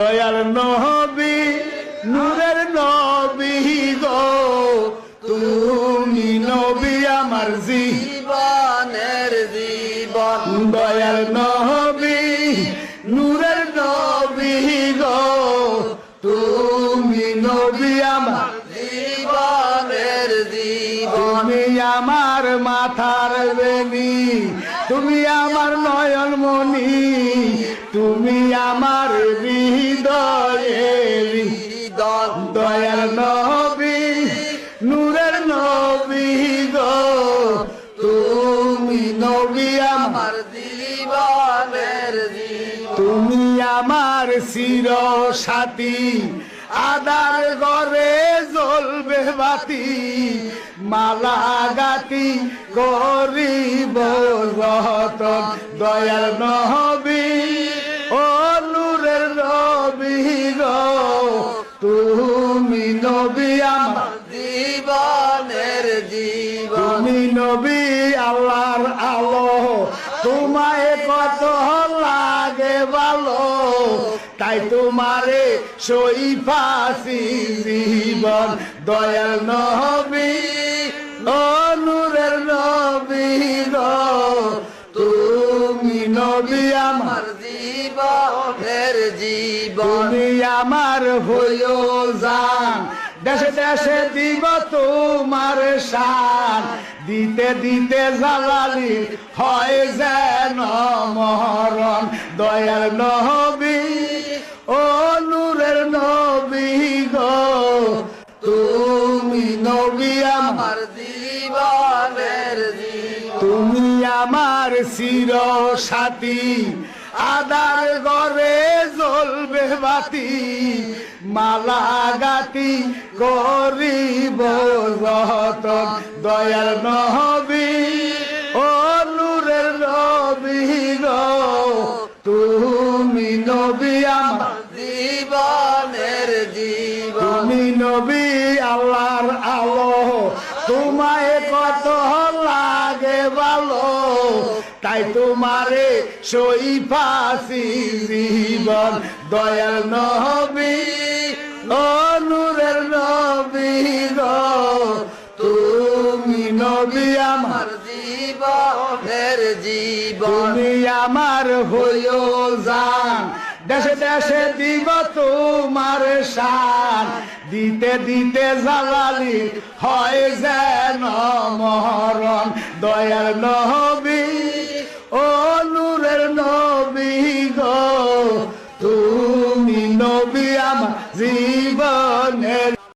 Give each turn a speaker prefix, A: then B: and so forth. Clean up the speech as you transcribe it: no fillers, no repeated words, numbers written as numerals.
A: দয়াল নবী নূরের নবী গো তুমি নবী আমার
B: জীবনের জীবন।
A: দয়াল নবী নূরের নবী গো তুমি নবী আমার
B: জীবনের জীবন।
A: তুমি আমার মাথার বেনি, তুমি আমার নয়ন মনি, তুমি আমার হৃদয়ের
B: হৃদয়।
A: দয়াল নবী নূরের নবী গো তুমি নবী আমার
B: আমার জীবনের জীবন।
A: তুমি আমার চির সাথী, আদার ঘরে জ্বলবে বাতি, মালা গাতি গরিব রতন দয়াল নবী ও নূরের নবী গো তুমি নবী আমার
B: জীবনের জীবন।
A: তুমি নবী আল্লাহর আলো, তোমায় কত লাগে ভালো, তাই তোমারে সই ফাঁসি জীবন দয়াল নবী ও নূরের নবী গো তুমি নবী আমার
B: আমার জীবনের জীবন।
A: তুমি আমার হইও জান, দেশে দেশে দিব তোমার শান, দিতে দিতে জালালি হয় যেন মরণ দয়াল নবী ও নূরের নবী গো তুমি নবী আমার
B: আমার জীবনের জীবন।
A: তুমি আমার চির সাথী, আদার ঘরে জ্বলবে বাতি, মালা গাতি গরিব রতন দয়াল নবী ও নূরের নবী গো তুমি নবী আমার
B: জীবনের জীবন।
A: তুমি নবী আল্লাহর আলো, তোমায় কত লাগে ভালো, তাই তোমারে সই ফাঁসি জীবন দয়াল নবী ও নূরের নবী গো তুমি নবী আমার
B: আমার জীবনের জীবন।
A: তুমি আমার হইও জান, দেশে দেশে দিব তোমার শান, দিতে দিতে জালালি হয় যেন মরণ দয়াল নবী ও নূরের নবী গো তুমি নবী আমার জীবনের